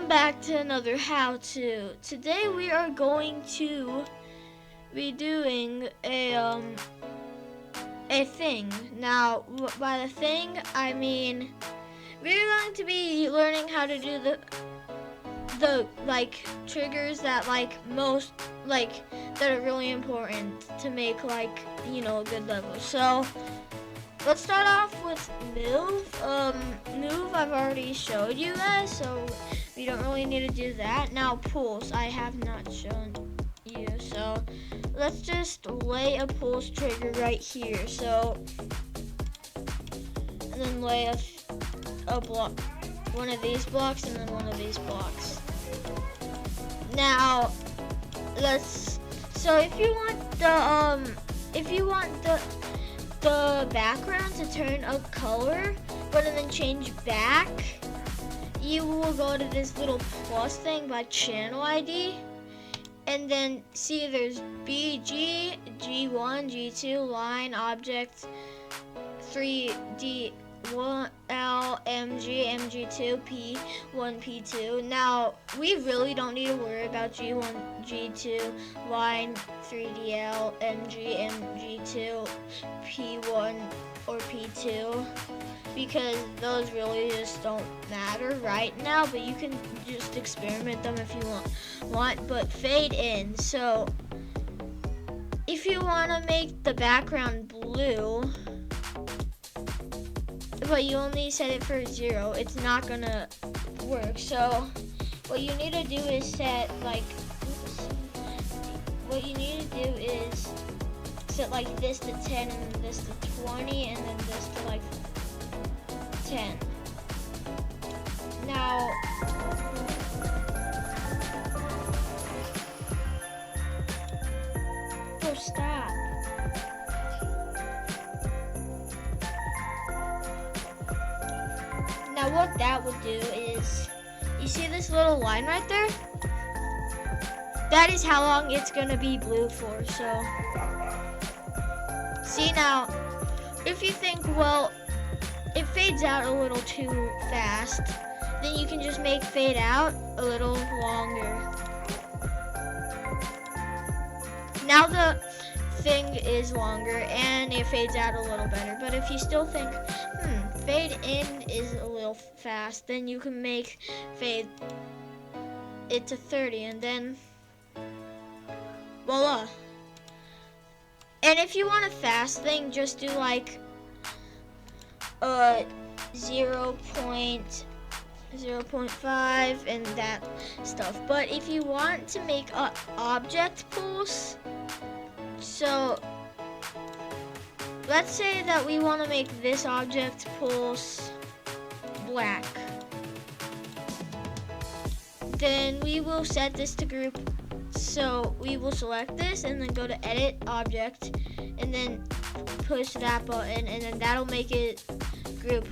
Welcome back to another how-to. Today we are going to be doing a thing. Now, by the thing, I mean we're going to be learning how to do the like triggers that most that are really important to make a good level. So let's start off with move. Move I've already showed you guys, so we don't really need to do that. Now pulse, I have not shown you, so let's just lay a pulse trigger right here. So, and then lay a block, one of these blocks, and then one of these blocks. Now, so if you want the background to turn a color, but then change back, you will go to this little plus thing by channel ID, and then see there's BG, G1, G2, line, object, 3D, 1L, MG, MG2, P1, P2. Now, we really don't need to worry about G1, G2, line, 3DL, MG, MG2, P1, or P2, because those really just don't matter right now, but you can just experiment them if you want, but fade in. So, if you want to make the background blue, but you only set it for 0, it's not gonna work. So what you need to do is set this to 10, and then this to 20, and then this to 10. Now stop. Now what that would do is, you see this little line right there? That is how long it's gonna be blue for. So, see now, if you think, well, it fades out a little too fast, then you can just make fade out a little longer. Now the thing is longer and it fades out a little better, but if you still think, fade in is a little fast, then you can make fade it to 30, and then voila. And if you want a fast thing, just do 0.5 and that stuff. But if you want to make a object pulse, so let's say that we want to make this object pulse black. Then we will set this to group. So we will select this and then go to edit object and then push that button, and then that'll make it group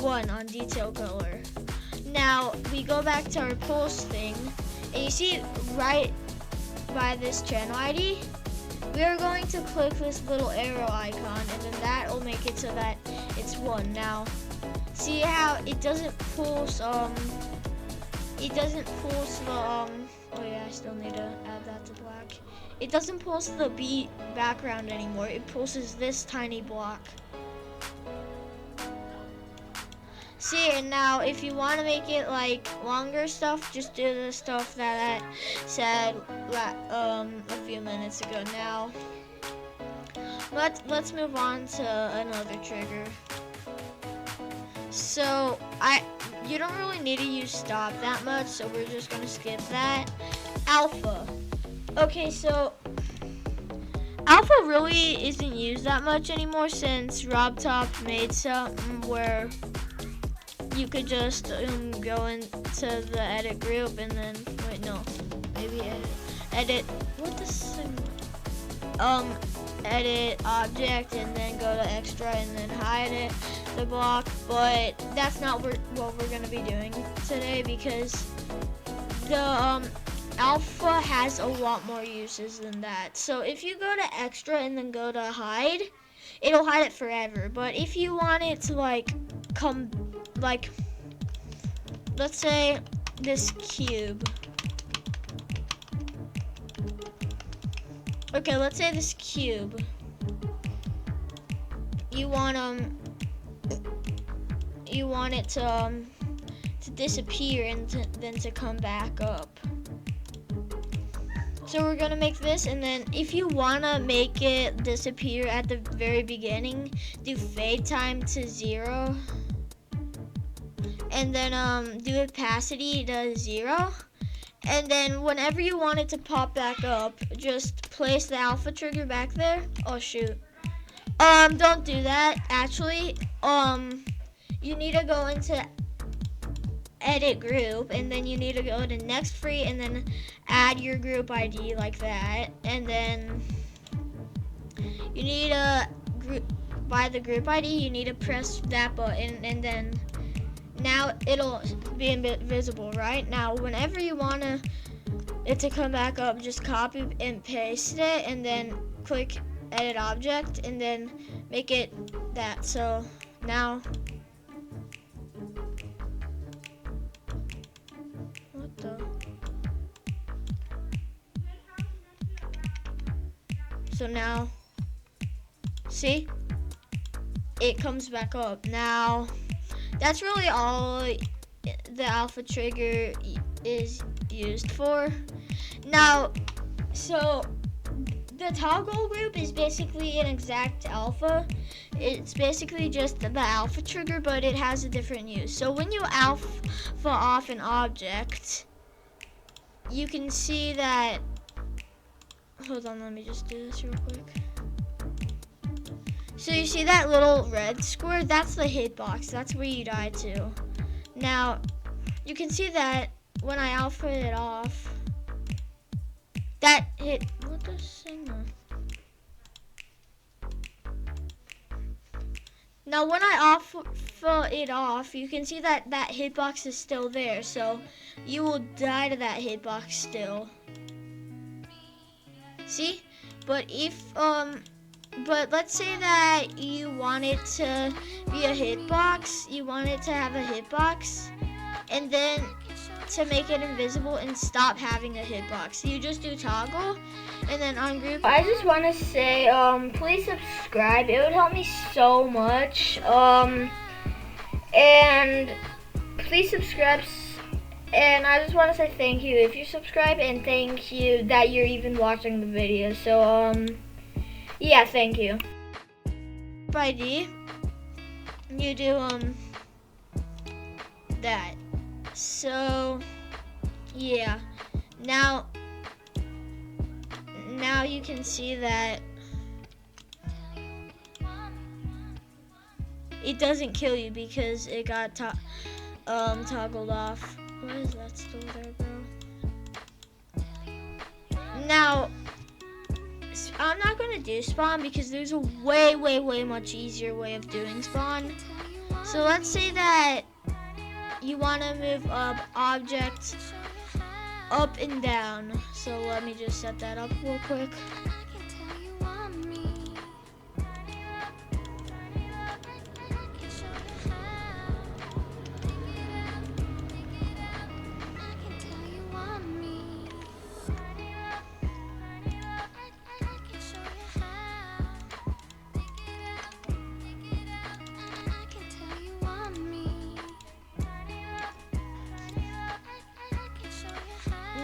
1 on detail color. Now we go back to our pulse thing, and you see right by this channel ID, we are going to click this little arrow icon, and then that will make it so that it's 1. Now, see how it doesn't pulse, oh yeah, I still need to add that to black. It doesn't pulse the beat background anymore. It pulses this tiny block. See, and now if you want to make it longer stuff, just do the stuff that I said a few minutes ago. Now let's move on to another trigger. So you don't really need to use stop that much, so we're just gonna skip that. Alpha. Okay, so alpha really isn't used that much anymore since RobTop made something where you could just go into the edit group and then edit edit object and then go to extra and then hide the block. But that's not what we're gonna be doing today, because the alpha has a lot more uses than that. So if you go to extra and then go to hide, it'll hide it forever. But if you want it to come let's say this cube. Okay, let's say this cube. You want it to disappear and then to come back up. So we're gonna make this, and then if you wanna make it disappear at the very beginning, do fade time to 0, and then do opacity to 0, and then whenever you want it to pop back up, just place the alpha trigger back there. Oh shoot. Don't do that. Actually, you need to go into edit group, and then you need to go to next free, and then add your group ID like that, and then you need to by the group ID you need to press that button, and then now it'll be invisible. Right now, whenever you want it to come back up, just copy and paste it, and then click edit object, and then make it that. So now, what the? So now, see? It comes back up. Now, that's really all the alpha trigger is used for. Now, so the toggle group is basically an exact alpha. It's basically just the alpha trigger, but it has a different use. So when you alpha off an object, you can see that, hold on, let me just do this real quick. So you see that little red square? That's the hitbox. That's where you die to. Now, you can see that when I alpha it off, that hit, what the signal? Now when I alpha it off, you can see that that hitbox is still there. So you will die to that hitbox still. See? But if, but let's say that you want it to be a hitbox, you want it to have a hitbox, and then to make it invisible and stop having a hitbox, you just do toggle, and then on group. I just want to say, please subscribe. It would help me so much. And please subscribe. And I just want to say thank you if you subscribe, and thank you that you're even watching the video. So, yeah, thank you. ID, you do, that. So, yeah. Now you can see that it doesn't kill you because it got toggled off. Why is that still there, bro? Now, I'm not gonna do spawn because there's a way much easier way of doing spawn. So let's say that you wanna move objects up and down. So let me just set that up real quick.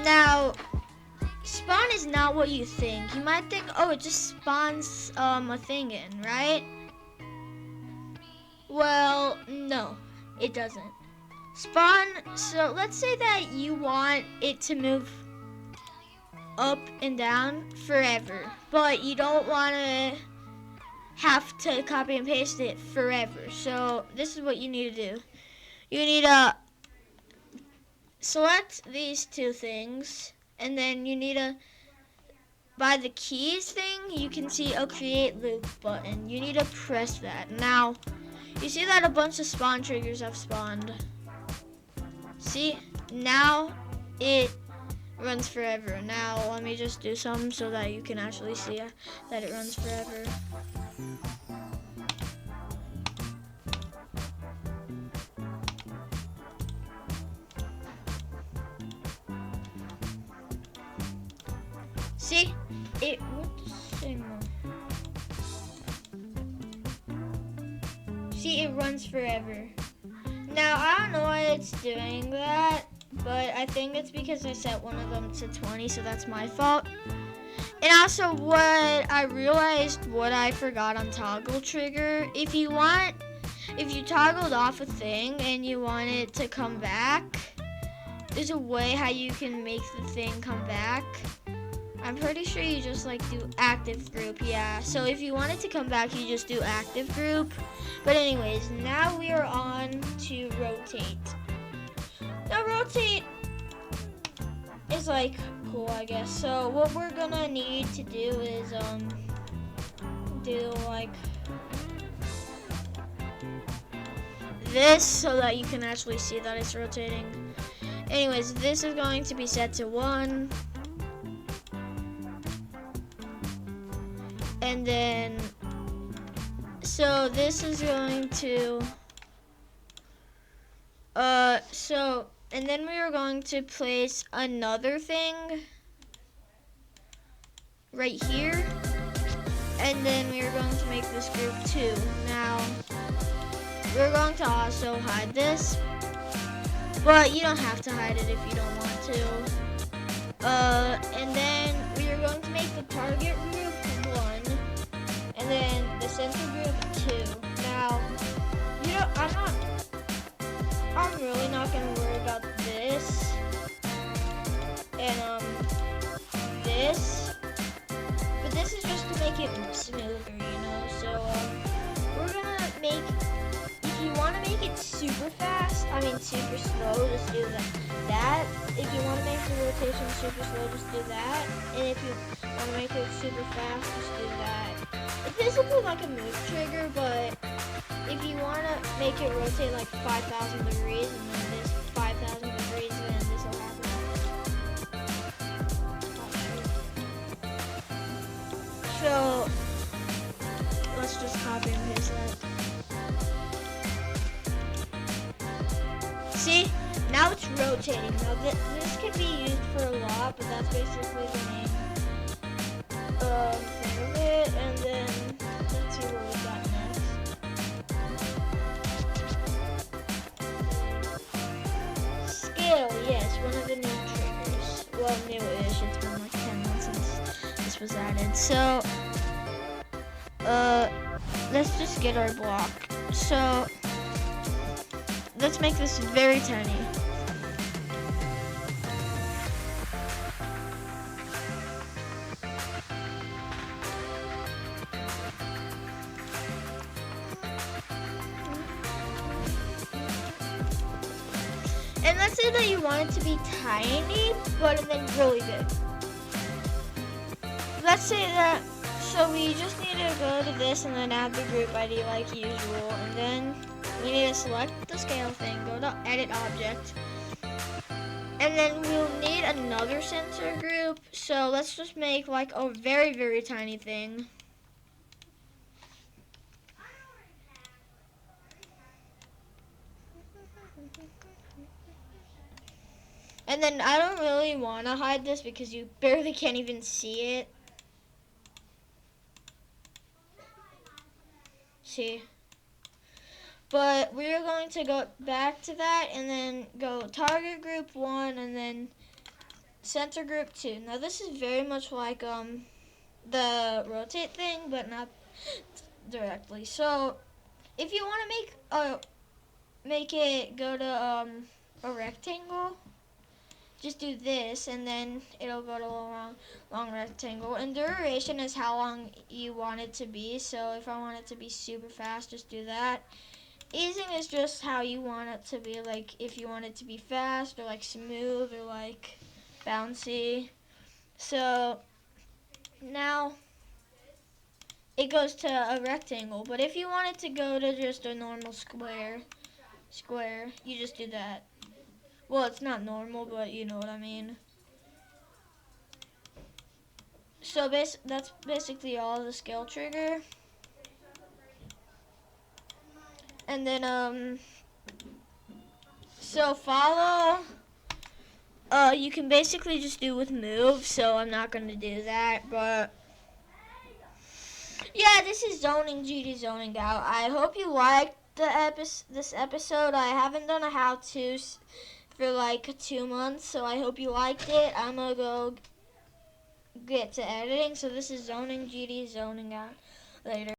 Now, spawn is not what you think. You might think, oh, it just spawns a thing in, right? Well, no, it doesn't. Spawn, so let's say that you want it to move up and down forever, but you don't want to have to copy and paste it forever. So this is what you need to do. You need to select these two things, and then you need to, by the keys thing, you can see a create loop button. You need to press that. Now, you see that a bunch of spawn triggers have spawned. See, now it runs forever. Now, let me just do some so that you can actually see that it runs forever. See, it see, it runs forever. Now I don't know why it's doing that, but I think it's because I set one of them to 20, so that's my fault. And also, what I realized, what I forgot on toggle trigger, if you toggled off a thing and you want it to come back, there's a way how you can make the thing come back. I'm pretty sure you just like do active group, yeah. So if you want it to come back, you just do active group. But anyways, now we are on to rotate. Now rotate is like cool, I guess. So what we're gonna need to do is do like this so that you can actually see that it's rotating. Anyways, this is going to be set to 1. And then, so this is going to, and then we are going to place another thing right here. And then we are going to make this group 2. Now, we're going to also hide this, but you don't have to hide it if you don't want to. And then we are going to make the target group 1, and then the center group 2. Now, I'm really not gonna worry about this and this, but this is just to make it smoother, you know. So we're gonna make, if you want to make it super fast, I mean super slow, just do that. If you want to make the rotation super slow, just do that. And if you want to make it super fast, just do that. It's basically like a move trigger, but if you want to make it rotate like 5,000 degrees and then this 5,000 degrees, then this will happen. So let's just copy and paste that. See? Now it's rotating. Now this can be used for a lot, but that's basically the main thing of it. And then let's see what we got next. Scale, yes, one of the new triggers. Well, new-ish. It's been like 10 months since this was added. So, let's just get our block. So, let's make this very tiny. And let's say that you want it to be tiny, but then really big. Let's say that, so we just need to go to this and then add the group ID like usual. And then we need to select the scale thing, go to edit object. And then we'll need another sensor group. So let's just make like a very, very tiny thing. And then I don't really want to hide this because you barely can't even see it. See? But we're going to go back to that and then go target group 1 and then center group 2. Now this is very much like the rotate thing, but not directly. So if you want to make it go to a rectangle, just do this and then it'll go to a long rectangle. And duration is how long you want it to be. So if I want it to be super fast, just do that. Easing is just how you want it to be, like if you want it to be fast or like smooth or like bouncy. So now it goes to a rectangle, but if you want it to go to just a normal square, you just do that. Well, it's not normal, but you know what I mean. So that's basically all the scale trigger. And then so follow you can basically just do with move, so I'm not going to do that, but yeah, this is Zoning GD Zoning Out. I hope you liked this episode. I haven't done a how-to for like 2 months, so I hope you liked it. I'm going to go get to editing, so this is Zoning GD Zoning Out. Later.